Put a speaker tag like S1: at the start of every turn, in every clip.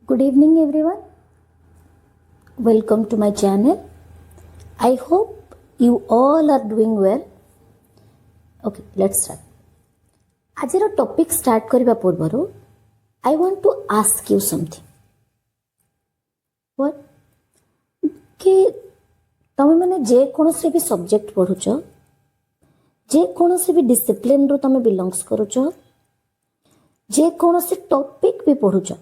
S1: Good evening, everyone. Welcome to my channel. I hope you all are doing well. Okay, let's start. आज topic start करबा पूर्व I want to ask you something. What? कि तमे माने जे कोनोसी भी subject पढुछ, जे कोनोसी भी डिसिप्लिन रो तमे बिलोंग्स करूछ, जे कोनोसी टॉपिक भी पढुछ,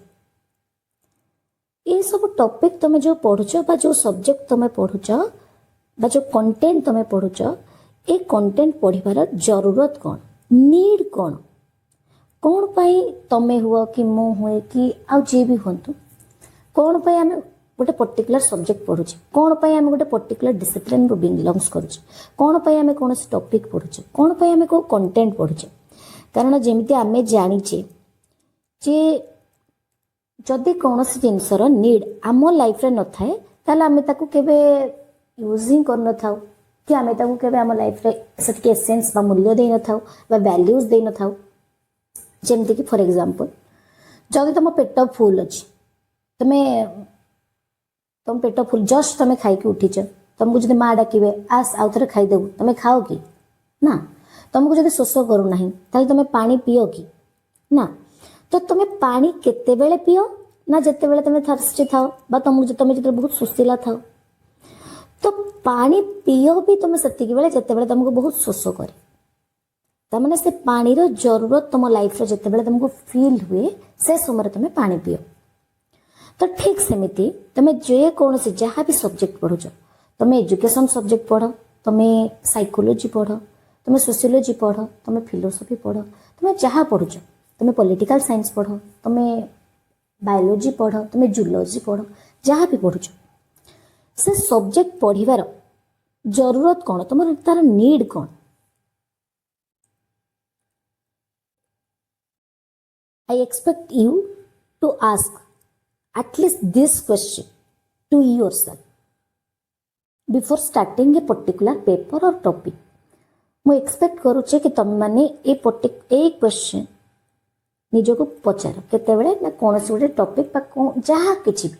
S1: ये सब टॉपिक तुम जो पढ़ुच बा जो सब्जेक्ट तुम पढ़ुच बा जो कंटेंट तुम पढ़ुच ये कंटेंट पढ़िबार जरूरत कौन, नीड कौन, कौन पाई तमे हुआ कि मु हुए कि आउ जे भी हुंतु, कौन पाई आमे गोटे पर्टिकुलर सब्जेक्ट पढ़ुचे, कौन पाई आमे गोटे पर्टिकुलर डिसिप्लिन रो बिलोंग्स करूचे, कौन पाई आमे कोनोसी टॉपिक पढ़ुचे, कौन पाई आमे को कंटेंट पढ़ुचे। कारण जेमिति आमे जानिचे जे जदि कौन सी जिनसर नीड आम लाइफ रे न थाए ताले आमे ताकू केबे यूज ही कर न थाउ कि आमे ताकू केबे आम लाइफ रे सेटके एसेंस बा मूल्य दे न थाउ बा वैल्यूज दे न थाउ। जेमति कि फॉर एग्जांपल जदि तुम पेट फुल अछि, तुम पेट फुल जस्ट तुम खाई के उठीच, तुमको जदि माँ डाकिबे आस आउ थरे खाई देबु, तुम खाओ कि ना? तुमको जदि शोष करू नाही ताले तुम पानी पियो कि ना? तो तुम्हें पानी केते बेले पियो ना जते बेले तुम्हें थर्स्टी थाओ बा तुम जते बहुत सुस्तीला थाओ। तो पानी पियो भी तुम्हें सेतिकी बेले जते बेले तुमको बहुत शोष करे। त माने से पानी रो जरूरत तुम लाइफ रे जते बेले तुमको फील हुए से समय तुम्हें पानी पियो। तो ठीक सेमिति तुम्हें जे कौन से जहाँ भी सब्जेक्ट पढ़ुछ, तुम्हें एजुकेशन सब्जेक्ट पढ़, तुम्हें साइकोलॉजी पढ़, तुम्हें सोशियोलॉजी पढ़, तुम्हें फिलोसफी पढ़, तुम्हें जहाँ पढ़ुछ, तुम्हें पॉलिटिकल साइंस पढ़, तुम्हें बायोलॉजी पढ़, तुम्हें जूलॉजी पढ़, जहाँ भी पढ़ुछ से सब्जेक्ट पढ़िबार जरूरत कौन, तुम तार नीड कौन। I expect you to ask at least this question to yourself before starting a particular paper or topic. मु एक्सपेक्ट करूचे कि तुम माने ए क्वेश्चन निजको पचार केते बेले ना कौन से गोटे टॉपिक जहाँ किसी भी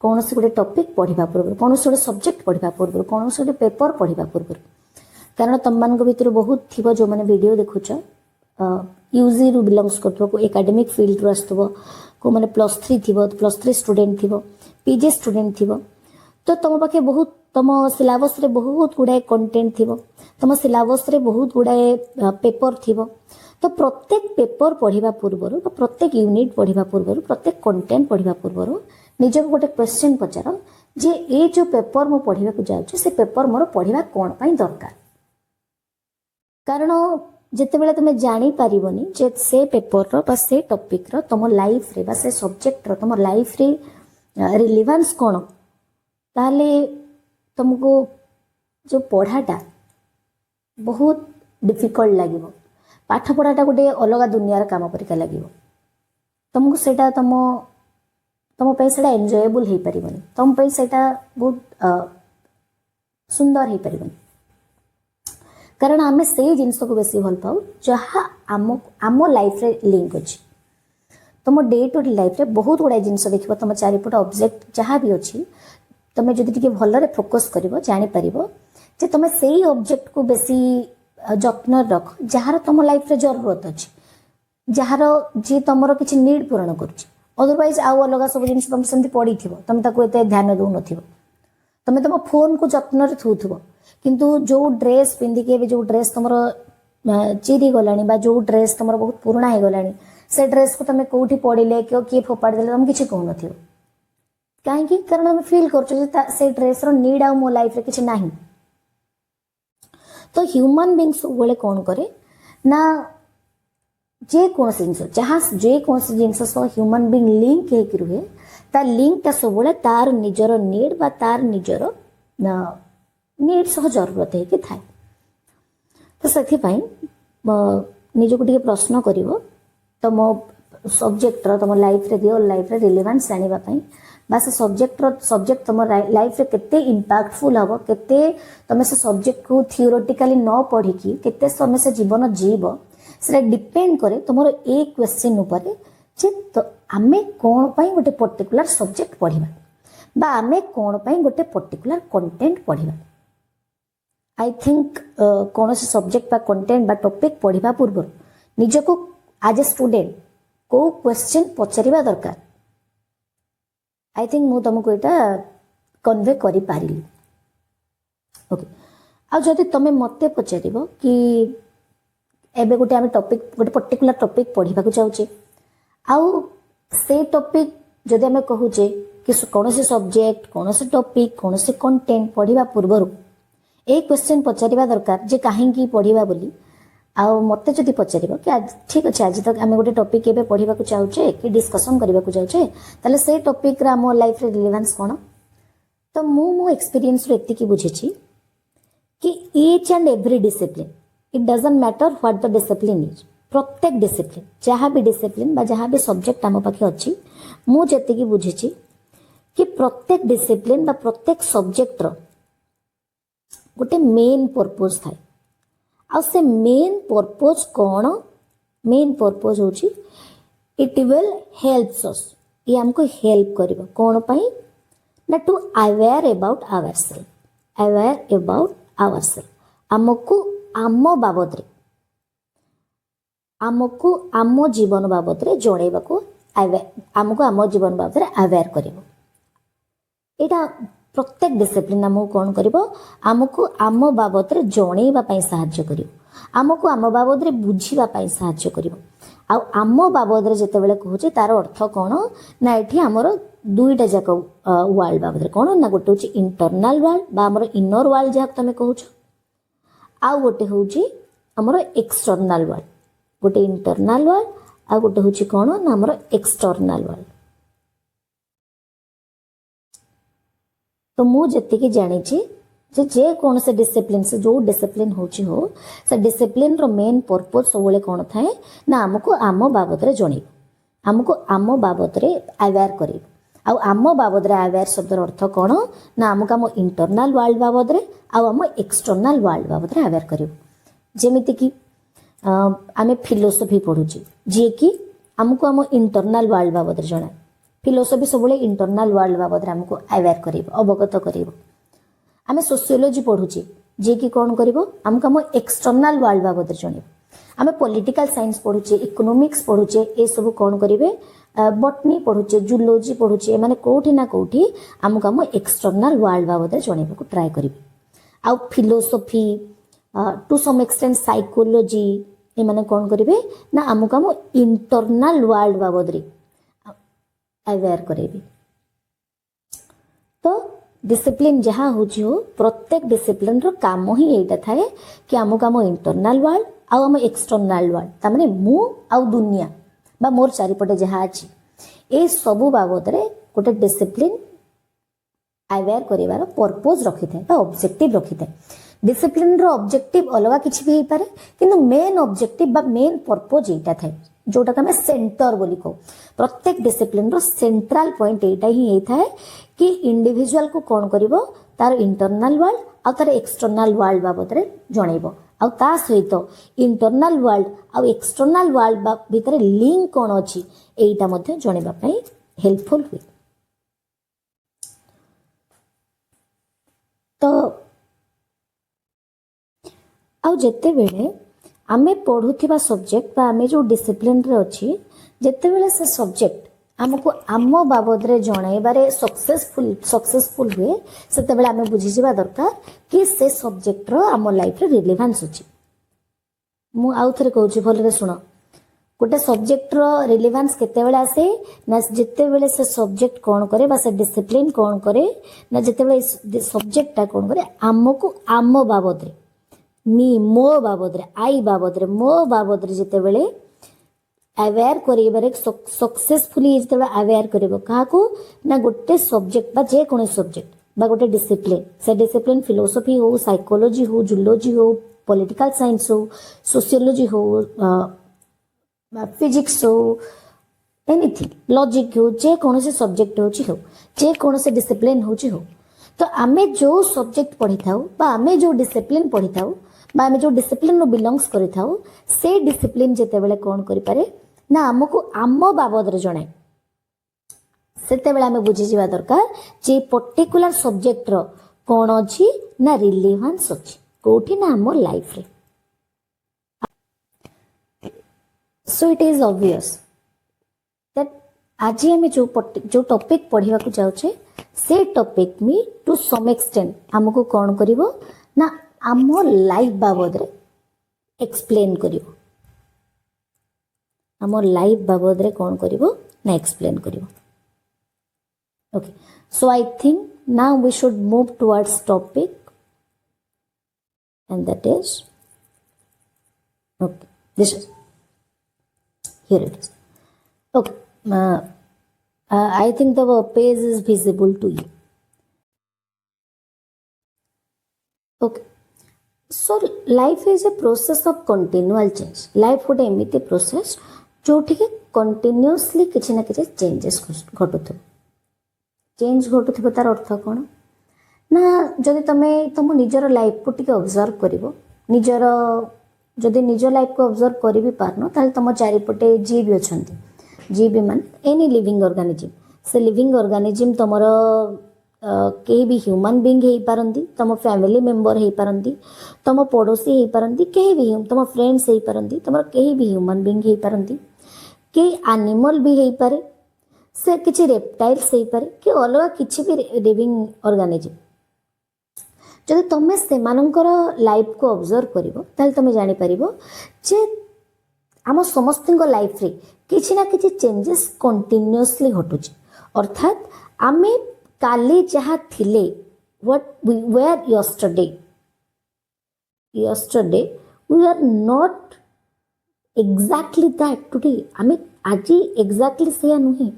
S1: कौन से गोटे टॉपिक पढ़ा पूर्व, कौन से गोटे सब्जेक्ट पढ़ा पूर्व, कौन से गोटे पेपर पढ़ा पूर्व। कारण तुम मान भर बहुत थी जो मैंने वीडियो देखुच यूजी रु बिलोंग्स कर एकेडमिक फील्ड रु आसुव, को मैंने +3 थी, +3 स्टूडेंट थी, पीजी स्टूडेंट थी, तो तुम पाखे बहुत तुम सिलेबस रे बहुत गुड़ाए कंटेंट थी, तुम सिलेबस रे बहुत गुड़ाए पेपर थी। तो प्रत्येक पेपर पढ़ा पूर्व, प्रत्येक यूनिट पढ़ा पूर्व, प्रत्येक कंटेंट पढ़ा पूर्व निज को गोटे क्वेश्चन पचार जे ये जो पेपर मु पढ़ा जाऊँ से पेपर मोर पढ़ा कौन पाई दरकार। कारण जिते बेले तुम जानी पारिबनी जे से पेपर रो बा से टॉपिक रो तुम लाइफ रे बा से सब्जेक्ट रो तुम लाइफ रे रिलेवेंस कौन, ताले तुमको जो पढ़ाटा बहुत डिफिकल्ट लगे, पाठ पढ़ाटा गोटे अलग दुनियार काम परिका लगे, तुमको सेटा तुम पे सेटा एंजॉयबल हो पारिबनी, तुम पे सेटा बहुत सुंदर हो पारिबनी। कारण आमे से जिनस को बेसी भल पाऊ जहाँ आम लाइफ रे लिंक अच्छी। तुम डे टू डे लाइफ रे बहुत गुड़ाए जिनस देखिबो, तुम चारिपट ऑब्जेक्ट जहाँ भी अच्छी तुम जदि टिके भलरे फोकस करिवो जानि पारिबो जे तुम सेही ऑब्जेक्ट को बेसी जत्न रख जार तुम लाइफ रे जरूरत अच्छी, जार जी तुम किसी नीड पूरण करुच्ची। अदरवाइज आउ अलग सब जिन तुम सेमती पड़ी थी तुम ताको एते ध्यान दौ न, तुम तुम फोन को जत्न थुव किंतु जो ड्रेस पिंधिकी जो ड्रेस तुम चिरी गलानी जो ड्रेस तुम बहुत पुराना हो गलानी से ड्रेस को तुम कौटी पड़े किए फोपाड़ी देले तुम किसी कहन थी कहीं, कारण आम फिल कर ड्रेस नीड आ मो लाइफ रे किसी नहीं। तो ह्यूमन बीइंग सब कौन करे ना जे कौन जिनस जहाँ जे कौन जिनस ह्यूमन बीइंग लिंक हो रुहे ता लिंकटा सब तार निजर नीड बा तार निजर नीड सह जरूरत है थाए। तो से निजको टे प्रश्न कर तुम सब्जेक्ट तुम लाइफ रे रियल लाइफ रे रिलेवेंस जानापी बा से सब्जेक्ट तुम लाइफ रे केते इम्पैक्टफुल हम, केते तुम से सब्जेक्ट को थियोरेटिकली न पढ़ी केते समय से जीवन जीव से डिपेंड करे तुम ए क्वेश्चन उपर जे आमे कौन पाई गोटे पर्टिकुलर सब्जेक्ट पढ़िबा बा आमे कौन पाई गोटे पर्टिकुलर कंटेंट पढ़िबा आई थिंक कौन से सब्जेक्ट बा कंटेंट बा टॉपिक पढ़िबा पूर्व निजको एज ए स्टूडेंट को क्वेश्चन पचारिबा दरकार आई थिंक मु तुमको यहाँ कन्वे करि पारिली ओके आ जदि तमे मते पचारिबो कि एबे गोटे आमे टॉपिक गोटे पर्टिकुलर टॉपिक पढ़िबा को चाहूचे आउ से टॉपिक जदि आमे कहूचे कि कौन से सब्जेक्ट कौन से टॉपिक कौन से कंटेंट पढ़िबा पूर्व ए क्वेश्चन पचारिबा दरकार जे काहेकि पढ़िबा बोली आउ मते जदि पचारिबो कि आज ठीक अच्छे आज तक आमे गोटे टॉपिक एबे पढ़िबा को चाहूचे कि डिस्कशन करबा को चाहूचे ताले से टॉपिक रा मो लाइफ रे रिलेवेंस कोन तो मो एक्सपीरियंस रे एति की बुझेछि कि each and every discipline it doesn't matter what the discipline is प्रत्येक डिसिप्लिन जहाँ भी डिसिप्लिन बा जहाँ भी सब्जेक्ट आम पाखे अच्छी मु जेति की बुझेछि कि प्रत्येक डिसिप्लिन बा प्रत्येक सब्जेक्ट रो गोटे मेन पर्पज थाए आ से मेन पर्पज कौन मेन पर्पज होची इट विल हेल्प्स अस ये हमको हेल्प करिवो कौन पाई ना टू अवेयर अबाउट आवरसेल्फ हमको आम बाबद रे आमको आम जीवन बाबद रे जणेबा को आमको आम जीवन बाबद रे अवेयर करिवो एटा प्रत्येक डिसिप्लिन आमको कौन करिवो आमको आम बाबद रे जणेबा पई सहायता करिवो आमको आम बाबद रे बुझीबा पई सहायता करिवो आ आम बाबद रे जते बेले कहूचे तार अर्थ कौन ना एठी हमर दुईटा जाक वर्ल्ड बाबद रे कौन ना गोटे होची इंटरनल वर्ल्ड बा हमर इनर वर्ल्ड जहा तमे कहूछ आ गोटे होची हमर एक्सटर्नल वर्ल्ड गोटे इंटरनल वर्ल्ड आ गोटे होची कौन ना हमर एक्सटर्नल वर्ल्ड तो मु जेति की जानी छी जे कौन से डिसिप्लिन से जो डिसिप्लिन होची हो से डिसिप्लिन रो मेन पर्पज सबले कौन थाए ना हमको आम बाबद रे जणी हमको आम बाबद रे अवेयर करी आ आम बाबद रे अवेयर शब्द अर्थ कौन ना हमको आम इंटरनल वर्ल्ड बाबद रे आ आम एक्सटर्नल वर्ल्ड बाबद रे अवेयर करियो जेमिति कि आमे फिलोसफी पढ़ुची जे कि हमको आम इंटरनल वर्ल्ड बाबद रे जणा फिलोसफी सबले इंटरनल वर्ल्ड बाबद रे हमको अवेयर करिवो अवगत करिवो आमे सोशियोलॉजी पढ़ुची जे कि कौन करिवो हमको आम एक्सटर्नल वर्ल्ड बाबद रे जणिवो आमे पॉलिटिकल साइंस पढ़ुचे इकोनॉमिक्स पढ़ुचे ए सब कौन करिवे बटनी पढ़ुचे जूलॉजी पढ़ुचे माने कोठी ना कोठी हमको आम एक्सटर्नल वर्ल्ड बाबद रे जणिबा को ट्राई करिवे आ philosophy to some extent psychology ए माने कौन करिवे ना हमको आम इंटरनल वर्ल्ड बाबद रे अवेयर करेबी तो डिसिप्लिन जहाँ होची हो प्रत्येक डिसिप्लिन रो काम ही एटा थाए कि हमको आम इंटरनल वर्ल्ड आ आम एक्सटर्नल वर्ल्ड ता माने मु आ दुनिया बा मोर चारिपटे जहाँ अछि ए सबु बाबद रे गोटे डिसिप्लिन अवेयर करिवार पर्पज रखि थाए बा ऑब्जेक्टिव रखि थाए डिसिप्लिन रो ऑब्जेक्टिव अलगा किछि भी पारे किंतु मेन ऑब्जेक्टिव बा मेन पर्पज एटा थाए जोटा का सेंटर बोली कहो प्रत्येक डिसिप्लिन रो सेंट्रल पॉइंट एटा ही एथा है कि इंडिविजुअल को कौन करिवो तार इंटरनल वर्ल्ड आ तार एक्सटर्नल वर्ल्ड बाबद रे जणैबो आ ता सहित इंटरनल वर्ल्ड आ एक्सटर्नल वर्ल्ड भितर लिंक कौन अछि एटा मध्ये जणैबा पई हेल्पफुल हुए तो आ जेते बेले आमे पढ़ुथिबा सब्जेक्ट बा आमे जो डिसिप्लिन रे अछि जेते बेले से सब्जेक्ट हमको आम बाबद रे जणैबारे सक्सेसफुल हुए सेते बेले आमे बुझी जिबा दरकार कि से सब्जेक्ट रो आम लाइफ रे रिलेवेंस अछि मु आउ थरे कहूची भल रे सुनो गोटे सब्जेक्ट रो रिलेवेंस केते बेले आसे ना जेते बेले से सब्जेक्ट कोन करे बा से डिसिप्लिन कोन करे ना जेते बेले सब्जेक्ट ता कोन करे हमको आम बाबद रे मी मो बाबद रे आई बाबद रे मो बाबद रे जेते बेले अवेयर करिबारे सक्सेसफुली जेते अवेयर करिवो काको ना गोटे सब्जेक्ट बा जे कोन सब्जेक्ट बा गोटे डिसिप्लिन से डिसिप्लिन फिलोसफी हो साइकोलॉजी हो जूलॉजी हो पॉलिटिकल साइंस हो सोशियोलॉजी हो फिजिक्स हो एनीथिंग लॉजिक हो जे कोन से सब्जेक्ट हो जे कोन से डिसिप्लिन हो तो आमे जो सब्जेक्ट पढ़ी थाउ बा आमे जो डिसिप्लिन पढ़ी थाउ बा आमे जो डिसिप्लिन रो बिलोंग्स करि थाउ से डिसिप्लिन जेते बेले कोन करि पारे ना हमको आम बाबद रे जणे ସେତେବେଳେ ଆମେ ବୁଝିଯିବା ଦରକାର ଯେ पर्टिकुलर सब्जेक्ट रो कौन अच्छी ना रिलेवेंस अच्छी कोठी ना आम लाइफ रे. So it is obvious that आज आम जो टॉपिक पढ़ा जाऊे से टॉपिक में टू सम एक्सटेंट आमको कौन करिवो ना आम लाइफ बाबद रे एक्सप्लेन करिवो. आम लाइफ बाबद रे कौन करिवो ना explain करिवो. Okay, so I think now we should move towards topic, and that is okay. This is here it is. Okay, I think the page is visible to you. Okay, so life is a process of continual change. Life would एमिति process जो ठीक continuously किसी ना किसी changes घटुथु. Change घटुथिबो तार अर्थ कौन ना जदि तमे तुम निजर लाइफ को टिके ऑब्जर्व करिवो निजर जदि निज लाइफ को ऑब्जर्व करि भी पारनो ताले तुम चारिपटे जी भी अछंती जी भी मान एनी लिविंग ऑर्गेनिज्म से लिविंग ऑर्गेनिज्म तुमर कहीं भी ह्यूमन बीइंग हे पारंती तुम फैमिली मेंबर हे पारंती तुम पड़ोसी हे पारंती कहीं भी तुम फ्रेंड्स हे पारंती तुम कहीं भी ह्यूमन बीइंग हे पारंती कई एनिमल भी हे पारे से किसी रेप्टाइल्स हो पारे कि अलग किसी भी लिविंग ऑर्गेनिज्म जब तुम से लाइफ को ऑब्जर्व करिवो ताले तुम जानि परिबो जे आम समस्त लाइफ रे किसी ना किसी चेंजेस कंटिन्यूअसली घटुची अर्थात आमे काली जहाँ थिले what we were yesterday we are not exactly that today आमे आज एग्जैक्टली से नुहे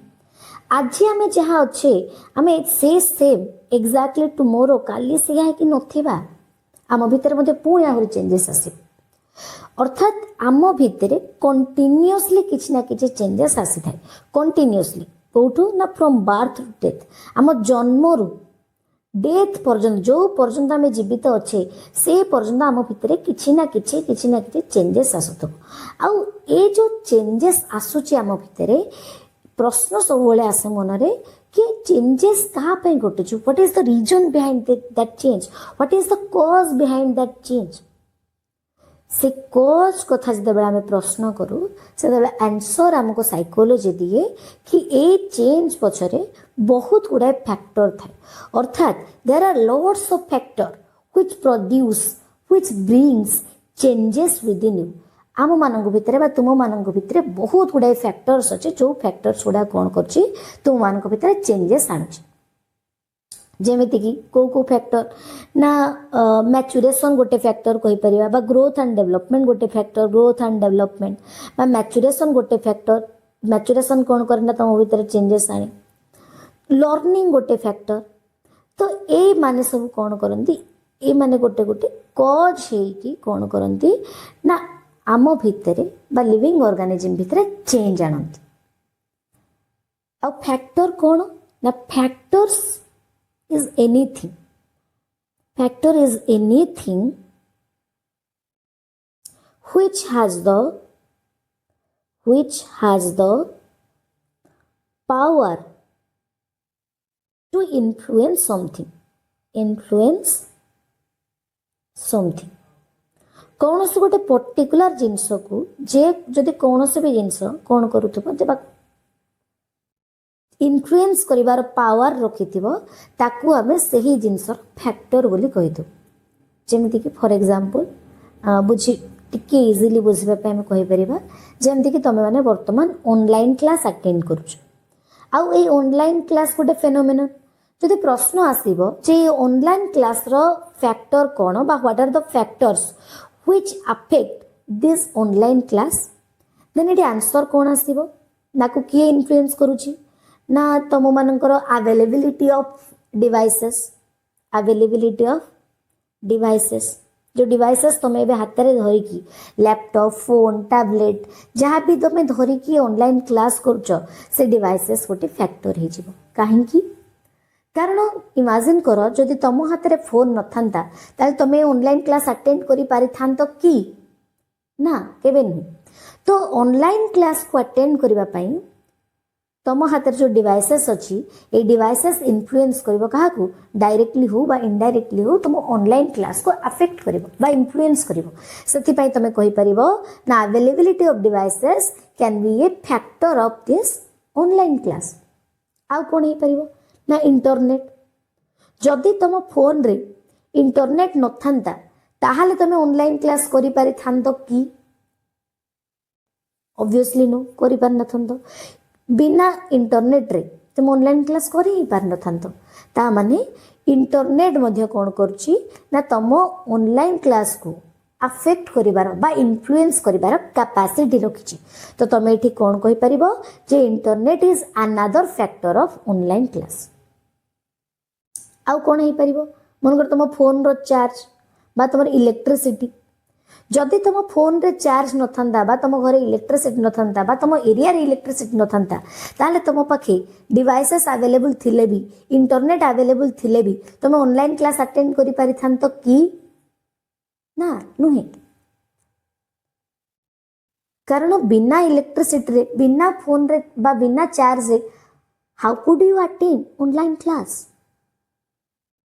S1: आज आम जहाँ अच्छे आम से सेम एक्जाक्टली टुमोरो काली से कि नथिबा आम भितर मध्य पुणी आहरी चेंजेस आस अर्थात आम भितर कंटिन्यूअसली किसी ना किसी चेंजेस आसी थाए कंटिन्यूअसली कौटू ना फ्रॉम बर्थ टू डेथ आम जन्मरू डेथ पर्यंत जो पर्यंत आम जीवित अच्छे से पर्यंत आम भितर किसी ना किसी चेंजेस आसुथब आउ ए जो चेंजेस आसुची आम भितर प्रश्न सब आसे मनरे कि चेंजेस कहाँ घटू what is the reason behind that change what is the cause behind that change से कॉज कथा जो आम प्रश्न करूँ से आंसर आमको साइकोलॉजी दिए कि ए चेंज पछरे बहुत गुड़ाए फैक्टर थाए अर्थात there are lots of factor which produce which brings changes within you आम मान भितर तुम मान भितर बहुत गुड़ाए फैक्टर्स अच्छे जो फैक्टर्स गुड़ा कौन कर तुम मान भितर चेंजेस आणुची जेमिति कि को फैक्टर ना मैच्युरेशन गोटे फैक्टर कहि परिबा बा ग्रोथ एंड डेवलपमेंट गोटे फैक्टर ग्रोथ एंड डेवलपमेंट बा मैच्युरेशन गोटे फैक्टर मैच्युरेशन कौन करना तुम भितर चेंजेस आने लर्निंग गोटे फैक्टर तो ए माने सब कौन करती ए माने गोटे गोटे कॉज है कि कौन करती ना आम भितर बा लिविंग ऑर्गेनिज्म भितर चेंज आणती आ फैक्टर कौन ना factors is anything factor is anything which has the power to influence something कौन से गोटे पर्टिकुलर जिनस को जे जदि कौन से भी जिनस कौन करूथबो जे इन्फ्लुएंस करिवार पावर रखिथिबो ताकू आमे सही जिनसर फैक्टर बोली कहिदो जेमिति कि फॉर एग्जांपल बुझी टिके इजीली बुझिबा पे हम कहि परिबा जेमिति कि तमे माने वर्तमान ऑनलाइन क्लास अटेंड करूछ आ ए ऑनलाइन क्लास गोटे फेनोमेनन जदि प्रश्न आसीबो जे ऑनलाइन क्लास रो फैक्टर कोन बा what are the factors which affect this online class then it answer कोन आसीबो नाकू किए इन्फ्लुएंस करूची ना तुम मानकर अवेलेबिलिटी ऑफ डिवाइसेस जो डिवाइसेस तुम ए हाथ में धरिकी लैपटॉप फोन टैबलेट जहाँ भी तुम धरिकी ऑनलाइन क्लास करुच से डिवाइसेस गोटे फैक्टर हो कहीं कारण इमेजिन कर जदि तुम हाथ में फोन न था तुम ऑनलाइन क्लास अटेंड कर पारि था कि ना केबे नहीं तो ऑनलाइन क्लास को अटेंड करने तुम हाथ जो डिवाइसेस अच्छी ये डिवाइसेस इन्फ्लुएंस करिवो काहाकू डायरेक्टली हो बा इनडायरेक्टली हो तुम ऑनलाइन क्लास को अफेक्ट करिवो बा इन्फ्लुएंस करिवो सेति पई तमे कहि परिवो ना availability of devices can be A factor of this online class आउ कोन हे परिवो ना इंटरनेट जदि तुम फोन रे इंटरनेट नथांता ताहाले तमे ऑनलाइन क्लास करि पारि थांतो की ऑब्वियसली नो करि पार नथंतो बिना इंटरनेट रे तुम ऑनलाइन क्लास करि ही पार नथांतो ता माने इंटरनेट मध्य कोन करछि ना तुम ऑनलाइन क्लास को अफेक्ट करिबार बा इन्फ्लुएंस करिबार कैपेसिटी रखिछि तो तमे एठी कोन कहि परिबो जे internet is another factor of online class आउ कोन हे परिबो मन कर तुम फोन रो चार्ज बा तुम इलेक्ट्रिसिटी जदि तुम फोन रे चार्ज नथांता बा तुम घरे इलेक्ट्रिसिटी नथांता बा तुम एरिया रे इलेक्ट्रिसिटी नथांता ताले तुम पाखे डिवाइसेस अवेलेबल थिले भी इंटरनेट अवेलेबल थिले भी तुम ऑनलाइन क्लास अटेंड करि पारि थांतो की ना नुहे कारण बिना इलेक्ट्रिसिटी रे बिना फोन रे बा बिना चार्ज रे how could you attend online class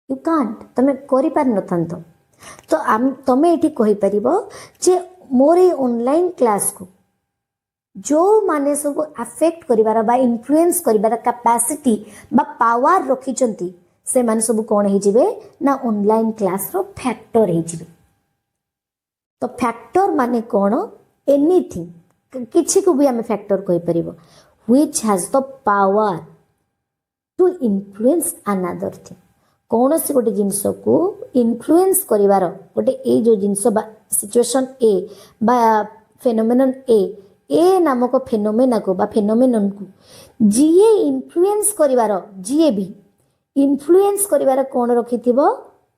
S1: you can't तमे करि पार नथांतो तो तमें ये कहीपर जे मोर ऑनलाइन क्लास को जो माने सब अफेक्ट करिवार बा इन्फ्लुएंस करिवार कैपेसिटी बा पावर रखिचंती से माने सब कौन हो जिवे ना ऑनलाइन क्लास रो फैक्टर हो जिवे तो फैक्टर माने कौन एनीथिंग किछि को भी हमें फैक्टर कहि परिबो which has the power to influence another thing कौन से गोटे जिनस को इन्फ्लुएंस करिवार गोटे ए जो जिनस बा सिचुएशन ए बा फेनोमेनन ए नामक फेनोमेना को बा फेनोमेनन को जीए इन्फ्लुएंस करिवार जीए भी इन्फ्लुएंस करिवार कौन रखिथिबो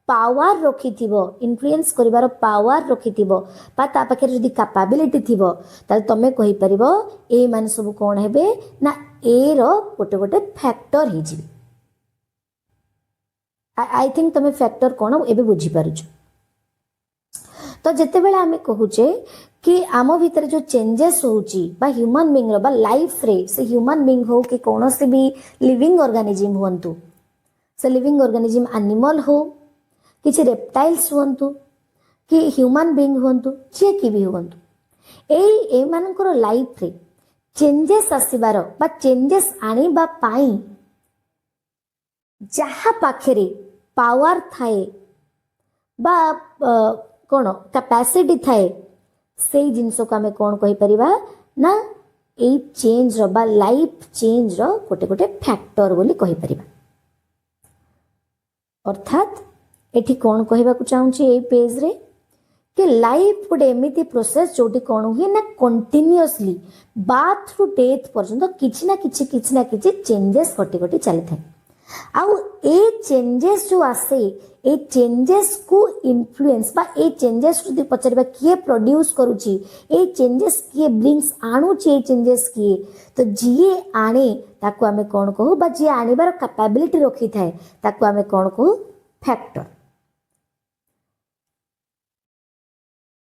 S1: पावर रखिथिबो इन्फ्लुएंस करिवार पावर रखिथिबो बा ता पाखे जदी कैपेबिलिटी थिबो ताले तमे कहि परिबो ए मान सब कौन हेबे ना ए रो गोटे गोटे फैक्टर हि जिवि आई थिंक तुम फैक्टर कौन एबे बुझी पारुछ तो जिते बेले आमे कहूचे कि आम भीतर जो चेंजेस होउची बा ह्यूमन बीइंग रो बा लाइफ रे से ह्यूमन बीइंग हो कि कौन से भी लिविंग ऑर्गेनिज्म हुंतु से लिविंग ऑर्गेनिज्म एनिमल हो किछि रेप्टाइल्स हुंतु कि ह्यूमन बीइंग हुंतु जे कि भी हुंतु ए मानकर लाइफ रे चेंजेस आसीबार बा चेंजेस आनीबा पाई जहा पाखे पावर थाए बा कौन कैपेसिटी थाए से जिनस को आम कौन कहि परिबा ना ए चेंज रो बा लाइफ चेंज रो गोटे गोटे फैक्टर बोली कहि परिबा अर्थात एठी कौन कहबा को चाहूची ए पेज रे कि लाइफ गोटे एमिति प्रोसेस जोटी कौन हुए ना कंटिन्यूअसली बाथ थ्रू डेथ पर्यंत किछि ना किछि चेंजेस घटी घटी चली थाए आउ ए चेंजेस जो आसे ए चेंजेस को इन्फ्लुएंस बा ए चेंजेस जदि पचारबा किए प्रोड्यूस करूची ए चेंजेस किए ब्रिंग्स आणुची ए चेंजेस किए तो जीए आणे ताको आमे कोन कहू बा जे आनिबार कैपेबिलिटी रखी थाए ताको आमे कोन कहू फैक्टर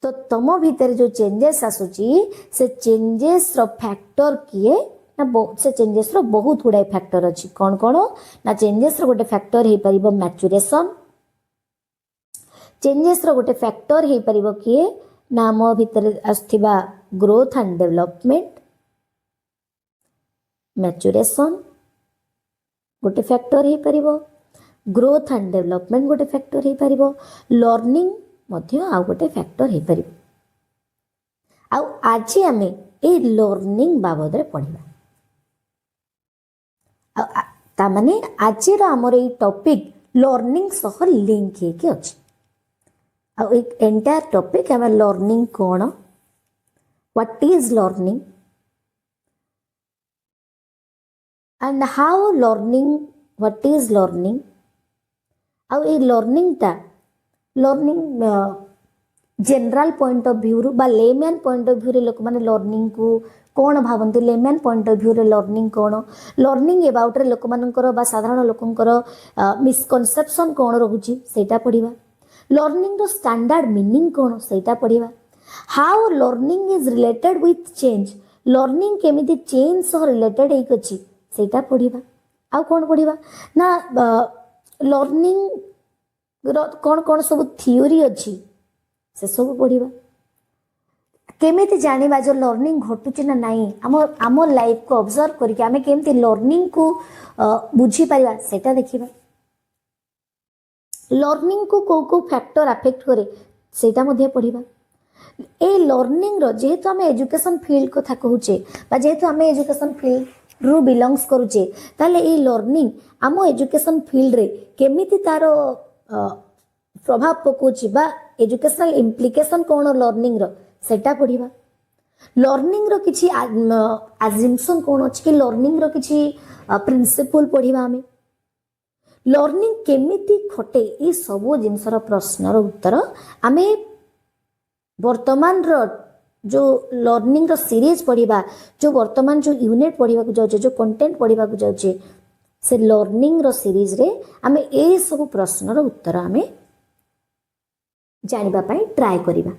S1: तो तम भीतर जो चेंजेस आसुची से चेंजेस रो फैक्टर किए ना से चेंजेस रो बहुत गुड़ाई फैक्टर अच्छी कौन कौन ना चेंजेस रो गोटे फैक्टर हो पारिबो मैच्योरेशन चेंजेस रो गोटे फैक्टर हो पारिबो किए ना आम भीतर आसथिबा ग्रोथ एंड डेवलपमेंट मैच्योरेशन गोटे फैक्टर हो पारिबो ग्रोथ एंड डेवलपमेंट गोटे फैक्टर हो पारिबो लर्निंग मध्य आउ गोटे फैक्टर हो पारिबो आउ आज आमे ए लर्निंग बाबद रे पढ़िबा ता माने आज आमर ये टॉपिक लर्निंग सह लिंक है अच्छे आ एक एंटायर टॉपिक आम लर्निंग कौन what is learning and how learning what is learning आ लर्निंग टा learning general point of view बा लेमैन पॉइंट ऑफ व्यू रे लोक माने लर्निंग को कौन भावती लेमैन पॉइंट ऑफ व्यू रे लर्निंग कौन लर्निंग एबाउट रे लोक मानकर बा साधारण लोकंकर मिसकनसेप्शन कौन रहुची सेटा पढ़िबा लर्निंग रो स्टैंडर्ड मीनिंग कौन सेटा पढ़िबा how learning is related with change learning केमिति चेंज सह रिलेटेड एक अछि ସେଇଟା ପଢ଼ିବା। ଆଉ କ'ଣ ପଢ଼ିବା ନା ଲର୍ଣ୍ଣିଂ କ'ଣ କ'ଣ ସବୁ ଥିଓରି ଅଛି ସେସବୁ ପଢ଼ିବା। କେମିତି ଜାଣିବା ଯେ ଲର୍ଣ୍ଣିଂ ଘଟୁଛି ନା ନାହିଁ, ଆମ ଲାଇଫକୁ ଅବଜର୍ଭ କରିକି ଆମେ କେମିତି ଲର୍ଣ୍ଣିଂକୁ ବୁଝିପାରିବା ସେଇଟା ଦେଖିବା। ଲର୍ଣ୍ଣିଂକୁ କେଉଁ କେଉଁ ଫ୍ୟାକ୍ଟର ଆଫେକ୍ଟ କରେ ସେଇଟା ମଧ୍ୟ ପଢ଼ିବା। ଏ ଲର୍ଣ୍ଣିଂର ଯେହେତୁ ଆମେ ଏଜୁକେସନ୍ ଫିଲ୍ଡ କଥା କହୁଛେ ବା ଯେହେତୁ ଆମେ ଏଜୁକେସନ୍ ଫିଲ୍ଡରୁ ବିଲଙ୍ଗସ୍ କରୁଛେ, ତାହେଲେ ଏଇ ଲର୍ଣ୍ଣିଂ ଆମ ଏଜୁକେସନ୍ ଫିଲ୍ଡରେ କେମିତି ତାର ପ୍ରଭାବ ପକାଉଛି ବା ଏଜୁକେସନାଲ ଇମ୍ପ୍ଲିକେସନ୍ କ'ଣ ଲର୍ଣ୍ଣିଂର ସେଇଟା ପଢ଼ିବା। ଲର୍ଣ୍ଣିଂର କିଛି ଆଜମ୍ପସନ୍ କ'ଣ ଅଛି କି ଲର୍ଣ୍ଣିଂର କିଛି ପ୍ରିନ୍ସିପଲ୍ ପଢ଼ିବା। ଆମେ ଲର୍ଣ୍ଣିଂ କେମିତି ଘଟେ ଏ ସବୁ ଜିନିଷର ପ୍ରଶ୍ନର ଉତ୍ତର ଆମେ ବର୍ତ୍ତମାନର ଯେଉଁ ଲର୍ଣ୍ଣିଂର ସିରିଜ୍ ପଢ଼ିବା, ଯେଉଁ ବର୍ତ୍ତମାନ ଯେଉଁ ୟୁନିଟ୍ ପଢ଼ିବାକୁ ଯାଉଛେ, ଯେଉଁ କଣ୍ଟେଣ୍ଟ ପଢ଼ିବାକୁ ଯାଉଛେ, ସେ ଲର୍ଣ୍ଣିଂର ସିରିଜ୍ରେ ଆମେ ଏସବୁ ପ୍ରଶ୍ନର ଉତ୍ତର ଆମେ ଜାଣିବା ପାଇଁ ଟ୍ରାଏ କରିବା।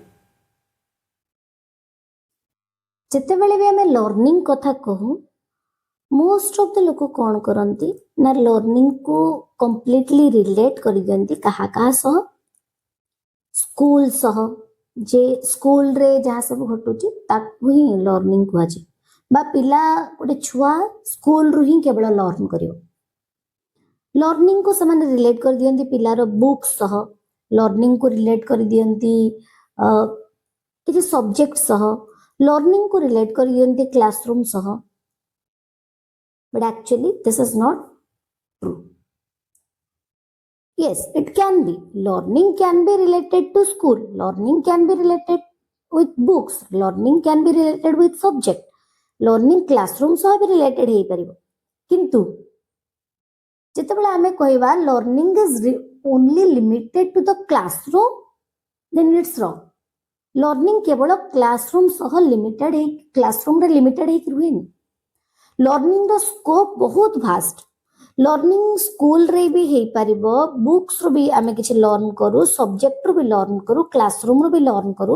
S1: ଯେତେବେଳେ ବି ଆମେ ଲର୍ଣ୍ଣିଂ କଥା କହୁ, ମୋଷ୍ଟ ଅଫ୍ ଦ ଲୋକ କ'ଣ କରନ୍ତି ନା ଲର୍ଣ୍ଣିଂକୁ କମ୍ପ୍ଲିଟଲି ରିଲେଟ୍ କରିଦିଅନ୍ତି କାହା କାହା ସହ, ସ୍କୁଲ ସହ। ଯେ ସ୍କୁଲରେ ଯାହା ସବୁ ଘଟୁଛି ତାକୁ ହିଁ ଲର୍ଣ୍ଣିଂ କୁହାଯାଏ। ବା ପିଲା ଗୋଟେ ଛୁଆ ସ୍କୁଲରୁ ହିଁ କେବଳ ଲର୍ଣ୍ଣ କରିବ। ଲର୍ଣ୍ଣିଂକୁ ସେମାନେ ରିଲେଟ୍ କରିଦିଅନ୍ତି ପିଲାର ବୁକ୍ ସହ, ଲର୍ଣ୍ଣିଂକୁ ରିଲେଟ୍ କରିଦିଅନ୍ତି କିଛି ସବଜେକ୍ଟ ସହ, ଲର୍ଣ୍ଣିଂକୁ ରିଲେଟ୍ କରିଦିଅନ୍ତି କ୍ଲାସରୁମ୍ ସହ। But actually this is not true. Yes, it can be. Learning can be related to school. Learning can be related with books. Learning can be related with subject. Learning classroom सह भी related है परिबो। किंतु जेतेबेले आमे कहवा learning is only limited to the classroom, then it's wrong. Learning केवल classroom सह limited है, classroom रे limited है कि रुहेनी। Learning रो scope बहुत vast। लर्निंग स्कूल रे भी हे परिबो, बुक्स रो भी आमे किछि लर्न करू, सब्जेक्ट रो भी लर्न करू, क्लासरूम रो भी लर्न करू।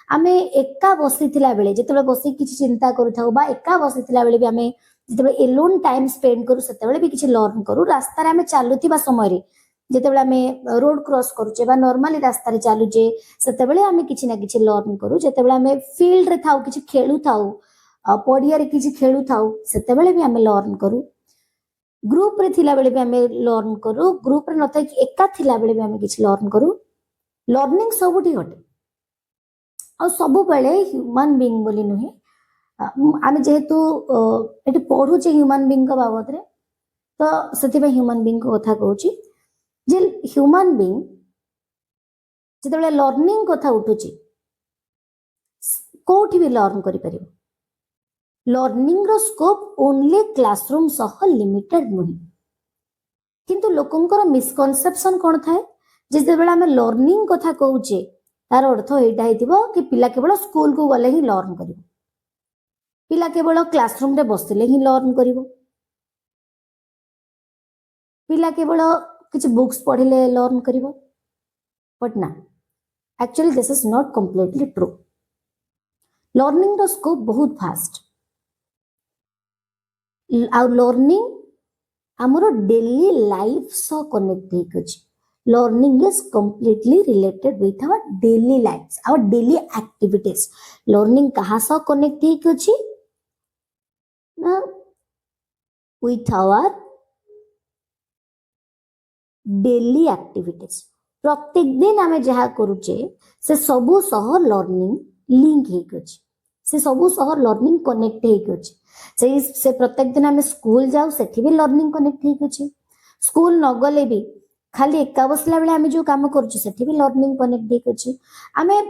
S1: आमे एका बसिथिला बेले जेतेबेले बसी किछि चिंता करू थाउ बा एका बसिथिला बेले भी आमे जेतेबेले एलोन टाइम स्पेंड करू सेतेबेले भी किछि लर्न करू। रास्ता रे आमे चालुथिबा समय रे जेतेबेले आमे रोड क्रॉस करूचे बा नॉर्मली रास्ता रे चालुचे सेतेबेले आमे किछि ना किछि लर्न करू। जेतेबेले आमे फील्ड रे थाउ किछि खेलु थाउ, पडिया रे किछि खेलु थाउ सेतेबेले भी आमे लर्न करू। ग्रुप रे थिला बेले भी आमे लर्न करू, ग्रुप रे नथा कि एका थिला बेले भी आमे किछि लर्न करू। लर्निंग सबुठी घटे आ सबु बेले ह्यूमन बीइंग बोली नुहे। आमे जेहेतु एटी पढुचे ह्यूमन बीइंग का बाबत रे, तो सेति पे ह्यूमन बीइंग को कथा कहूची जे ह्यूमन बीइंग जेतेबेले लर्निंग कथा उठुची कोठी भी लर्न करि परिबो। लर्निंग रो स्कोप ओनली क्लासरूम सह लिमिटेड नुहे। किंतु लोकंकर मिसकनसेप्शन कोन थाए जेतेबेले आमे लर्निंग कथा कहूचे तार अर्थ एटा हेतिबो कि पिला केवल स्कूल को गले ही लर्न करिवो, पिला केवल क्लासरूम रे बसिले ही लर्न करिवो, पिला केवल किछि बुक्स पढिले लर्न करिवो। बट ना, actually this is not completely true. Learning रो स्कोप बहुत फास्ट। आ लर्निंग आमर डेली लाइफ सह कनेक्ट होइछ। Learning is completely related with our daily life, our daily activities. Learning कहा सह कनेक्ट होइछ ना विथ आवर डेली एक्टिविटीज। प्रत्येक दिन आमे जहा करूचे से सबु सह लर्निंग लिंक होइछ, से सबु सह लर्निंग कनेक्ट होइछ। से प्रत्येक दिन आमे स्कूल जाऊ सेठी भी लर्निंग कनेक्ट होइछ। स्कूल न गले भी खाली एका बसला बेले आमे जो काम करूचे सेठी भी लर्निंग कनेक्ट होइछ। आमे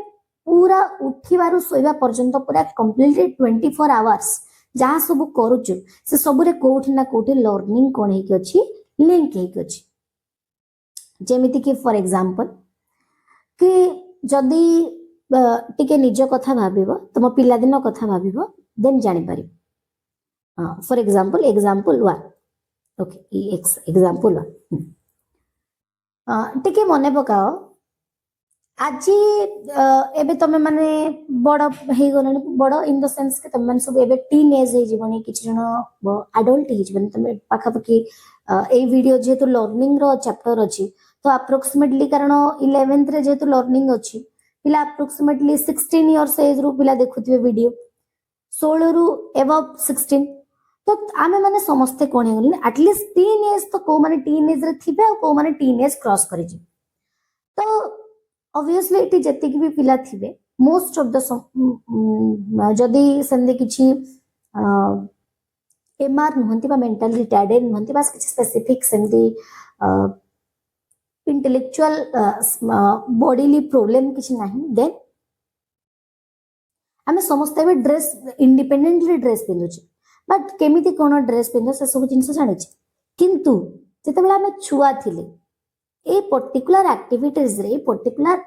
S1: पूरा उठिबारु सोइबा पर्यंत पूरा कंप्लीटली 24 आवर्स जहा सब करूछु से सब रे कोठी ना कोठी लर्निंग कोन हेकि अछि, लिंक हेकि अछि। जेमिति कि फॉर एग्जांपल कि जदी टिके निज कथा भाबिबो, तुम पिला दिन कथा भाबिबो, देन जानि पारिबो। For example example 1, okay example 1 टिके मने पकाओ आज एबे तमे माने बड़ हे गलनी बड़ इन द सेंस के तमे माने सब एबे टीन एज हे जीवनी किछ जण एडल्ट हे जीवनी तमे पाखा पकी ए वीडियो जेतु लर्निंग रो चैप्टर अछि तो अप्रोक्सीमेटली कारण 11th रे जेतु लर्निंग अछि पिला अप्रोक्सीमेटली 16 इयर्स एज रू पिला देखुथिबे वीडियो 16 रू एबव 16 तो आमे माने समस्ते कोन हे गलनी एटलीस्ट टीन एज तो को माने टीन एज रे थिबे को माने टीन एज क्रॉस करि जी तो ऑब्वियसली एटी जति भी पिला थिबे मोस्ट ऑफ द जदि सेंदे किछि एमआर नहंती बा मेंटल रिटार्डेड नहंती बा किछि स्पेसिफिक सेंदी इंटेलेक्चुअल बॉडीली प्रॉब्लम किछि नाही देन आमे समस्त भी ड्रेस इंडिपेंडेंटली ड्रेस पिंदु छी बट केमिति कोन ड्रेस पिंदो से सब जिंस जानि छी किंतु जते बेला आमे छुआ थिले ए पर्टिकुलर एक्टिविटीज रे पर्टिकुलर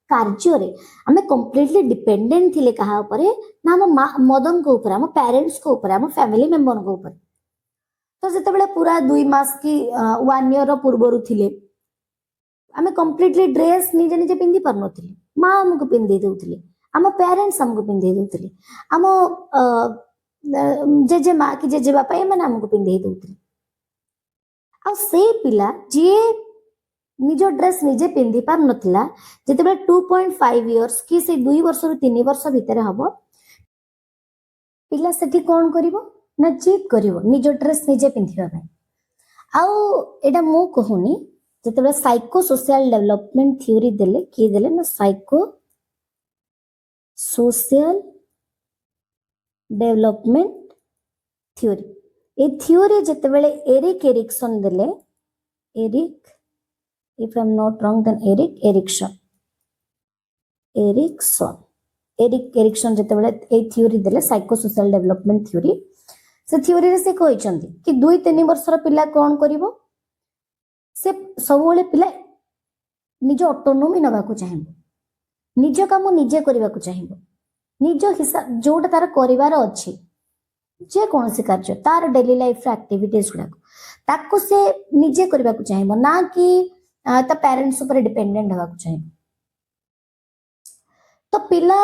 S1: कार्य रे आमे कंप्लीटली डिपेंडेंट थिले कहा ऊपरे ना हम मदन को ऊपर हम पेरेंट्स को ऊपर हम फैमिली मेंबर को ऊपर तो जते बेले पूरा 2 मास की 1 ईयर पूर्वरु थिले आमे कंप्लीटली ड्रेस निजे निजे पिंदी पर नथिले मां हमको पिंदी देउथिले हम पेरेंट्स हमको पिंदी देउथिले हम जेजे मां की जेजे बापा ए माने हमको पिंदी देउथिले आ से पिला जे निजो ड्रेस निजे पिंधि पार नथिला जेते 2.5 इयर्स कि से 2 वर्ष रु 3 वर्ष भितर हबो पिला सेठी कोन करिवो ना जिद करिवो निजो ड्रेस निजे पिंधिबा पय आउ एटा मु कहूनी जेते साइको सोशल डेवलपमेंट थ्योरी देले कि देले ना साइको सोशल डेवलपमेंट थ्योरी ए थ्योरी जेते बेले एरिक एरिक्सन देले Erik if I'm not wrong then Erik Erikson जेतेबेले ए थ्योरी देले साइको सोशल डेवलपमेंट थ्योरी से थ्योरी रे से कहिसंती कि 2-3 वर्षर पिला कोन करिवो से सबोले पिला निज ऑटोनोमी नबा को चाहिबो निज काम निजे करबा को चाहिबो निज हिसाब जोटा तार करिवार अछि जे कोनसी कार्य तार डेली लाइफ एक्टिविटीज गुडा ताको से निजे करबा को चाहिबो ना कि ता पेरेंट्स ऊपर डिपेंडेंट हवा को चाहिए तो पिला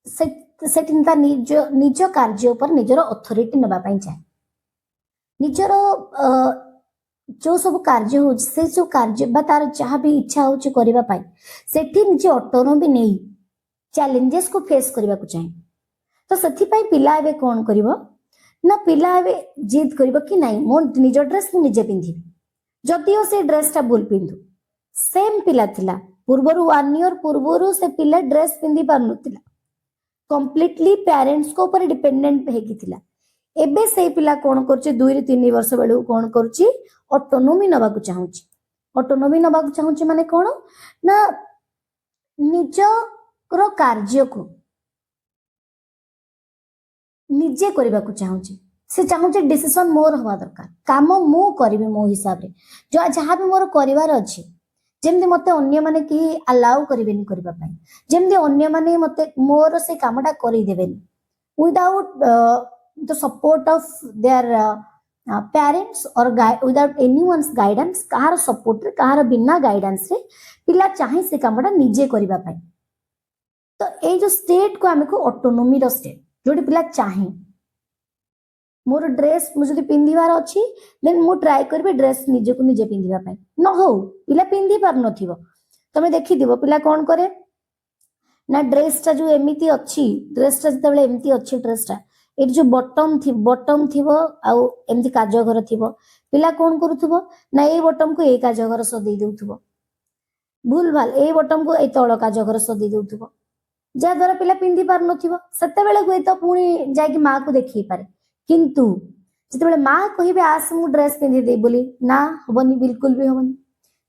S1: से चिंता निज कार्य ऊपर निजर अथॉरिटी नबा पई चाहे निजर जो सब कार्य हो से जो कार्य बा तार जहां भी इच्छा हो करबा पई सेठी निजे ऑटोनोमी नहीं चैलेंजेस को फेस करबा को चाहे तो सेठी पई पिला एबे कोन करबो ना पिला एबे जिद करबो कि नहीं मो निज ड्रेस मु निजे पिंधिबी जदिओ से ड्रेस टा भूल पिंधु सेम पिला थिला पूर्वरु 1 ईयर पूर्वरु से पिला ड्रेस पिंधि पार नथिला कंप्लीटली पेरेंट्स को ऊपर डिपेंडेंट हेकी थिला एबे से पिला कोन करछि 2-3 वर्ष बेलु कोन करछि ऑटोनोमी नबा को चाहूछि ऑटोनोमी नबा को चाहूछि माने कोन ना निज रो कार्य को निजे करबा को चाहूछि से चाहूचे डिसीजन मोर हवा दरकार काम मु करबी मो हिसाब रे जो जहां भी मोर करिवार अछि जेमदे मते अन्य माने कि अलाउ करिवेनी करबा पई जेमदे अन्य माने मते मोर से कामटा करि देबेनी without the support of their parents और विदाउट एनीवन्स गाइडेंस कहार सपोर्ट रे कहार बिना गाइडेंस रे पिला चाहे से कामटा निजे करबा पई तो ए जो स्टेट को हमें को ऑटोनोमी रो स्टेट जोडी पिला चाहे मोर ड्रेस मुझे पिंधिबार अछि देन मु ट्राई करबे ड्रेस निजे को निजे पिंधिबा पय न हो पिला पिंधि पार नथिबो तमे देखि दिबो पिला कोन करे ना ड्रेस ता जो एमिति अछि ड्रेस ता जतबेले एमिति अछि ड्रेस ता ए जो बटम थिबो आ एमिति काजो घर थिबो पिला कोन करूथबो ना ए बटम को ए काजो घर स दे देउथबो भूल भाल ए बटम को ए तळ काजो घर स दे देउथबो जा द्वारा पिला पिंधि पार नथिबो सेतेबेले होय तो पुणी जाय कि मां को देखि पारे किंतु जिते माँ कहे आस मु ड्रेस पिंधि दे बोली ना हबनी बिल्कुल भी हबनी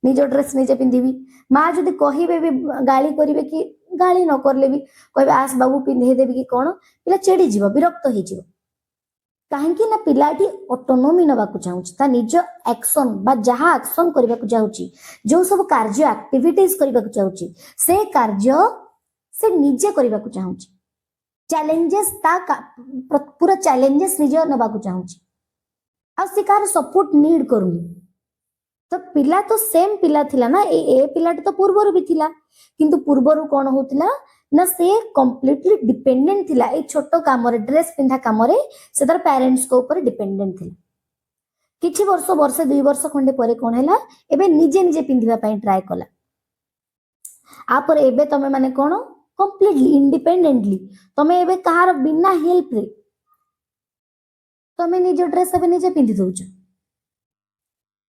S1: निज ड्रेस निजे पिंधिबी माँ जदि कहे भी गाली करेंगे कि गाली न करले भी कहे आस बाबू पिंधे देवी कि कौन पिला चिड़ी जीव विरक्त हो कहीं ना पिलाटी ऑटोनोमी नवा को चाहूँ निज एक्शन बा जहाँ एक्शन करने को चाहूँ जो सब कार्य एक्टिविटीज करने को चाहूँ से कार्य से निजे करने को चाहूँ चैलेंजेस पूरा चैलेंजेस निज नवा को चाहूँ आ से कार सपोर्ट नीड करूनी तो पिला तो सेम पिला थिला ना ए पिला तो पूर्वर भी थिला किंतु पूर्वर कौन होतिला ना से कंप्लीटली डिपेंडेंट थिला ए छोटो काम रे ड्रेस पिंधा काम रे से तार पेरेंट्स को ऊपर डिपेंडेंट थिला किछि वर्ष 2 वर्ष खंडे परे कोन हैला एबे निजे निजे पिंधिबा पई ट्राई कला आ पर एबे तमे माने कोन कंप्लीटली इंडिपेंडेंटली तमे एबे कहार बिना हेल्प रे तमे निज ड्रेस एबे निजे पिंधि दउछ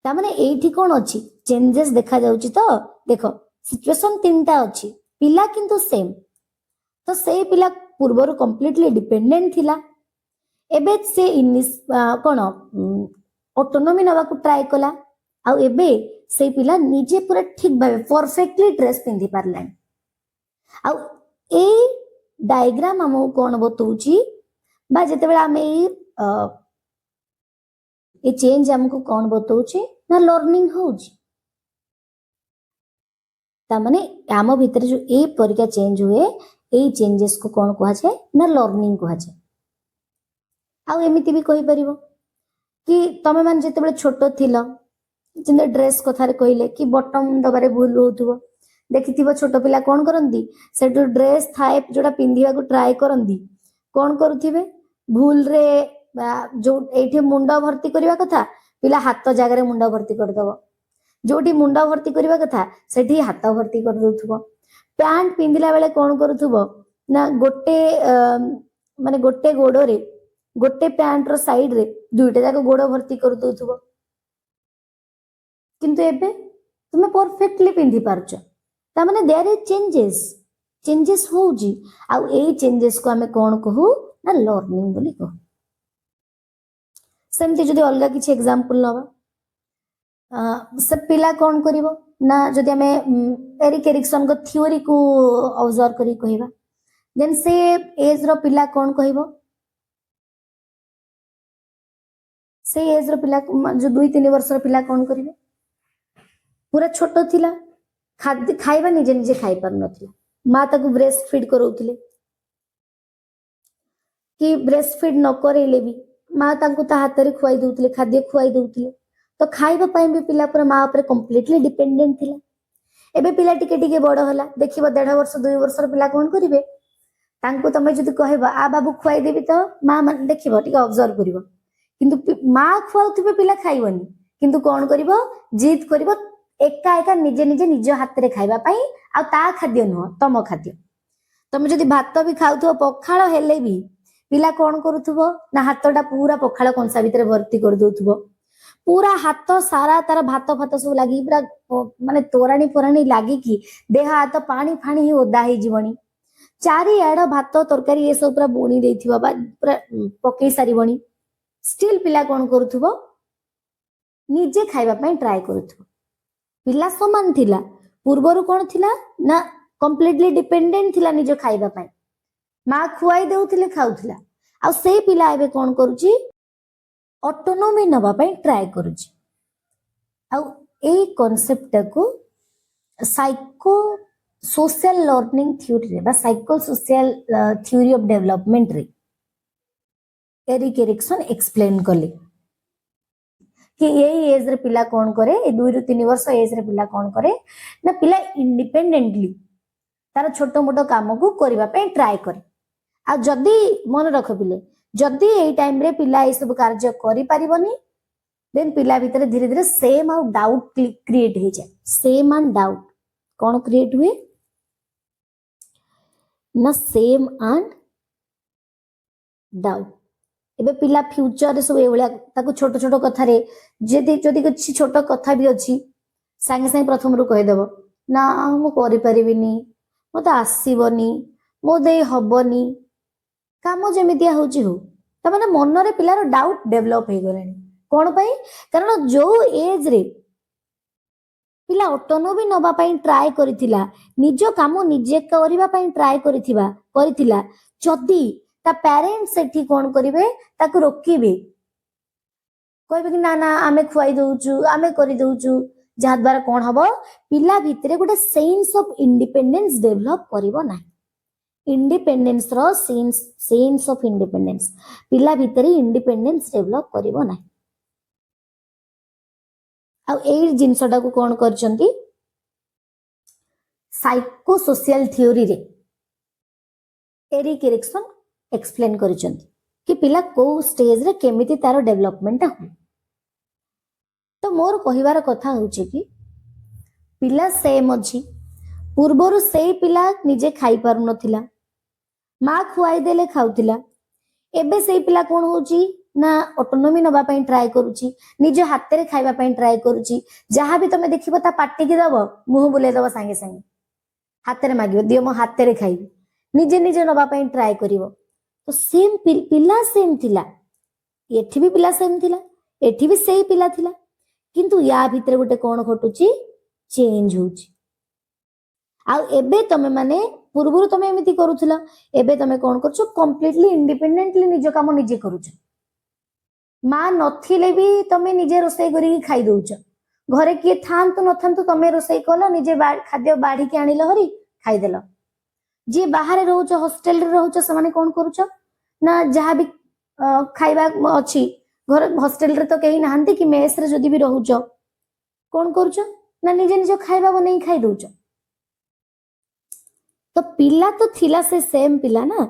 S1: ता माने एठी कोन अछि चेंजेस देखा जाउची तो देखो सिचुएशन तीनटा अछि पिला किंतु सेम तो से पिला पूर्वरु कंप्लीटली डिपेंडेंट थिला एबे से कोन ऑटोनॉमी नवा को ट्राई कला आ एबे से पिला निजे पूरा ठीक भाबे परफेक्टली ड्रेस पिंधि पारलान आ ए डायग्राम हमो कोन बतौची बा जते बेला हम ए चेंज हमको कोन बतौची ना लर्निंग होउची ता माने आम भीतर जो ए परिका चेंज हुए ए चेंजेस को कोन कहा जाय ना लर्निंग कहा जाय आ एमिति भी कहि परिबो कि तमे मान जते बेले छोटो थिलो जिंदे ड्रेस कथा रे कहिले कि बटन दबारे भूल होतुबो देखिथिबो छोटो पिला कोन करंदी से जो ड्रेस थाए जोडा पिंधिया को ट्राई करंदी कोन करूथिबे भूल रे जो एठी मुंडा भर्ती करबा कथा पिला हाथ जागा रे मुंडा भर्ती कर दबो जोटी मुंडा भर्ती करबा कथा सेठी हाथ भर्ती कर दउथुबो पैंट पिंधिला बेले कोन करूथुबो ना गोटे माने गोटे गोडो रे गोटे पैंट रो साइड रे दुईटा जाक गोड़ भर्ती कर दउथुबो किंतु एबे तुमे परफेक्टली पिंधि पारछ ता माने देयर इज चेंजेस होउजी आ ए चेंजेस को हमें कोन कहू ना लर्निंग बोली कहू सेमती जदि अलगा किछि एग्जांपल नबा से पिला कोन करिवो ना जदि हमें एरिक एरिक्सन को थ्योरी को ऑब्जर्व करी कहिबा देन से एज रो पिला कोन कहिवो से एज रो पिला जो 2-3 वर्ष रो पिला कोन करिवे पूरा छोटो थिला खाद्य खाइबा निजे निजे खाइ पर नथिला मां ताकू ब्रेस्ट फीड करौथिले कि ब्रेस्ट फीड न करेले भी मां ताकू ता हाथ रे खुआई दउथिले खाद्य खुआई दउथिले तो खाइबा पई भी पिला पूरा मां ऊपर कंप्लीटली डिपेंडेंट थिला एबे पिला टिके टिके बड़ होला देखिबो 1.5 वर्ष 2 वर्ष रो पिला कोन करिवे तांको तमे जदि कहबा आ बाबू खुआई देबी तो मां मन देखिबो टिके ऑब्जर्व करिवो किंतु मां खुआउथिबे पिला खाइबनी किंतु कोन करिवो जिद करिवो एका एका निजे निजे निज हाथ रे खाइबा पई आ ता खाद्य नुह तम खाद्य तमे जदि भात भी खाउथो पखाळ हेले भी पिला कोन करूथबो ना हाथटा पूरा पखाळ कंसा भितरे भर्ती कर दउथबो पूरा हाथ सारा तार भात फात सब लागी पूरा माने तोराणी फोराणी लागी कि देह हाथ पानी फाणी ही ओदा ही जीवनी चारि आड़ भात तरकारी ये सब पूरा बुणी देथिबो बा पूरा पकई सारिबणी स्टिल पिला कोन करूथबो निजे खाइबा पई ट्राई करूथबो पिला समान थिला पूर्वरु कोन थिला ना कंप्लीटली डिपेंडेंट थिला निज खाइबा पई मां खुआई देउथिले खाउथिला आ सेई पिला एबे कोन करूची ऑटोनॉमी नबा पई ट्राई करूची आ ए कांसेप्ट को साइको सोशल लर्निंग थ्योरी रे बा psycho social theory of development रे एरिक एरिक्सन एक्सप्लेन करले कि यही एज रे पिला कोन करे 2-3 वर्ष एज रे पिला कोन करे ना पिला इंडिपेंडेंटली तार छोटो मोटो काम को करबा पे ट्राई करे आ जदी मन रख पिले जदी एई टाइम रे पिला ए सब कार्य करि पारिबनी देन पिला भीतर धीरे धीरे सेम आउ डाउट क्रिएट हो जाए same and doubt cone create हुए ना सेम एंड डाउट एबे पिला फ्यूचर सब एवळा ताको छोटो छोटो कथा रे जदी जदी किछि छोटो कथा भी अछि संगे संगे प्रथम रु कहि देबो ना मु करि परिबिनी मते आसीबनी मो दे हबनी काम जेमितिया होची हो त माने मन रे पिला रो डाउट डेवलप हे गलानी कोन पई कारण जो एज रे पिला ऑटोनॉमी नबा पई ट्राई करिथिला निजो काम निजे करिबा पई ट्राई करिथिला जदी ता पेरेंट्स सेठी कोन करिवे ताकू रोकिबे कहबे कि ना ना आमे खुआई दउचु आमे करि दउचु जा द्वारा कोन हबो पिला भितरे गोटे सेंस ऑफ इंडिपेंडेंस डेवलप करिवो ना इंडिपेंडेंस रो सेंस ऑफ इंडिपेंडेंस पिला भितरे इंडिपेंडेंस डेवलप करिवो ना आ एई जिनसटा को कोन करचंती साइको सोशल थ्योरी रे एरिक एरिक्सन एक्सप्लेन करचंती कि पिला को स्टेज रे केमिति तारो डेवलपमेंट हो। तो मोर कहिवार कथा होची कि पिला सेम अछि पूर्वरु से पिला निजे खाई पारु नथिला माँ खुआई देले खाउथिला एबे से पिला कोन होची ना ऑटोनॉमी नबा पई ट्राई करूची निज हाथ रे खाइबा पई ट्राई करूची जहां भी तमे देखिबो ता पाटी की दबो मुंह बुले दबो संगे संगे हाथ रे मागिबो दियो मो हाथ रे खाइबी निजे निजे नबा पई ट्राई करिवो। तो सेम पिला सेम थिला एठी भी पिला सेम थिला एठी भी सेही पिला थिला किंतु या भितरे गोटे कोन घटुची चेंज होची। आ एबे तमे माने पूर्वरु तमे एमिति करूथिला एबे तमे कोन करछो कंप्लीटली इंडिपेंडेंटली निज काम निजे करूछ माँ नथिले भी तमे निजे रोसई करी खाई दउछ घरे किए थांतु नथांतु तमे रोसई कलो निजे खाद्य बाढ़ी के आनिलो हरी खाई देलो। जे बाहर रहउछ हॉस्टल रे रहउछ से माने कोन करूछ ना जहा भी खाइबा अछि घर हॉस्टल रे तो केही नाहंती कि मेस रे जदी भी रहउछ कोन करूछ ना निजे निजे खाइबा बनै खाई दउछ। तो पिला तो थिला से सेम पिला ना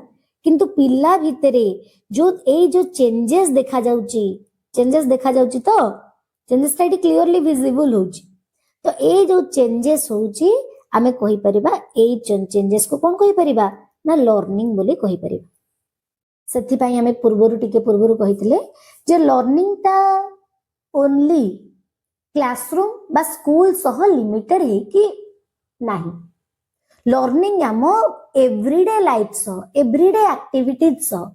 S1: किंतु पिला भितरे जो चेंजेस देखा जाउची तो चेंजेस टाइट क्लियरली विजिबल होची। तो ए जो चेंजेस होची आमे कहि परिबा ए चेंजेस को कोन कहि परिबा ना लर्निंग बोली कहि परिबा। सेथि पई आमे पूर्वरु कहितले जे लर्निंग ता ओनली क्लासरूम बा स्कूल सह लिमिटेड है कि नाही लर्निंग आम एवरीडे लाइफ सह एवरीडे एक्टिविटीज सह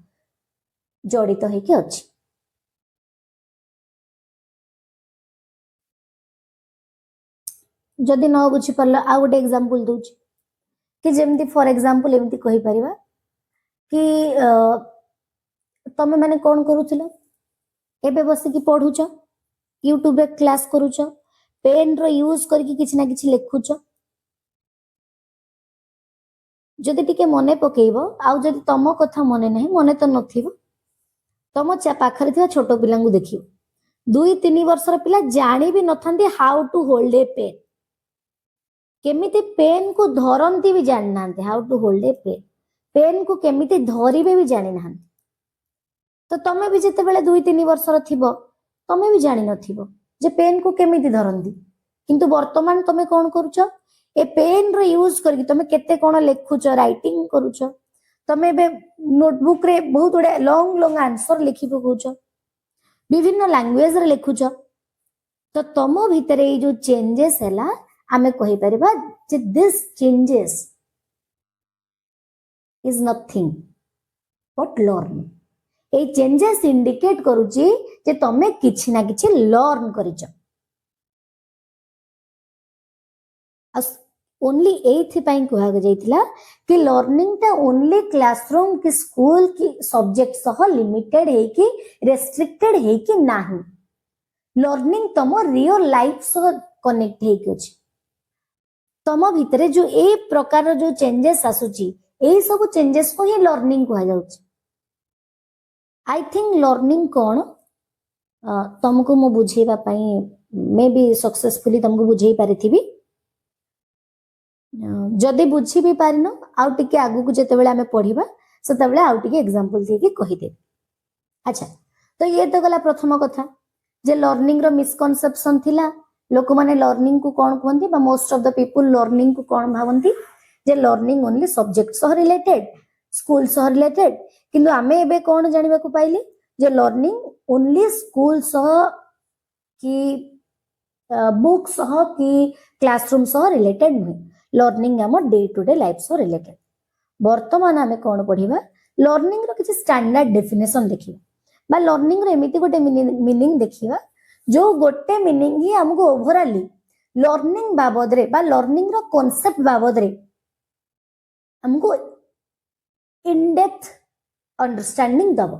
S1: जड़ित होइके अछि। जदि न बुझी परला आ गोटे एग्जांपल दूची कि जेमती फॉर एग्जांपल एमती कहि परिबा कि तमे माने कोन करूथिलो एबे बसी कि पढुछ यूट्यूब रे क्लास करूछ पेन रो यूज करके किछि ना किछि लिखुछ जदि टिके मने पकेइबो आउ जदि तम कथा मने नहीं मने तो नथिबो तम पाखरे थिबा छोटो पिलांगु देखियो 2-3 वर्षर पिला जानी भी नथांती how to hold a pen केमिति पेन को धरंती भी जानि नांती how to hold a pen को केमिति धरिबे भी जानि नांती। तो तमे भी जेते बेले 2-3 वर्षर थिबो तमे भी जानि नथिबो जे पेन को केमिति धरंती किंतु वर्तमान तमे कोन करूछ ए पेन रो यूज करके तमे केते कोन लिखुछ राइटिंग करूछ तमे बे नोटबुक रे बहुत उडे लॉन्ग आंसर लिखि पकोछ विभिन्न लैंग्वेज रे लिखुछ। तो तम भितरे जो चेंजेस हैला आमे कहि परिबा जे this changes is nothing but learning ए चेंजेस इंडिकेट करूची जे तमे किछि ना किछि लर्न करिछ। ओनली एथि पई कहा जाइतिला कि लर्निंग ता ओनली क्लासरूम की स्कूल की सब्जेक्ट सह लिमिटेड है कि रेस्ट्रिक्टेड है कि नाही लर्निंग तम रियल लाइफ सह कनेक्ट है कि अछि तम भितरे जो ए प्रकार जो चेंजेस आसुची ए सब चेंजेस को ही लर्निंग कहा जाउची। आई थिंक लर्निंग कोन तुमको मो बुझेबा पई मे बी सक्सेसफुली तुमको बुझेई पारिथिबी जदि बुझी भी पारिन आउ टिके आगु को जेते बेले हमें पढ़िबा सेते बेले आउ टिके एग्जांपल देके कहि दे। अच्छा तो ये तो गला प्रथम कथा जे लर्निंग रो मिसकनसेप्शन थिला लोक माने लर्निंग को कोन कहंती बा most of the people learning को कोन भावंती जे लर्निंग ओनली सब्जेक्ट सह रिलेटेड स्कूल सह रिलेटेड किंतु आमे एबे कोन जानिबा को पाइली जे लर्निंग ओनली स्कूल सह की बुक सह की क्लासरूम सह रिलेटेड नहीं लर्निंग आम डे टू डे लाइफ सह रिलेटेड। वर्तमान आमे कोन पढ़िबा लर्निंग रो किछि स्टैंडर्ड डेफिनेशन देखिबा बा लर्निंग रो एमिति गोटे मीनिंग देखिबा जो गोटे मीनिंग ही हमको ओवरऑली लर्निंग बाबद रे बा लर्निंग रो कांसेप्ट बाबद रे हमको इन डेप्थ अंडरस्टैंडिंग दबो।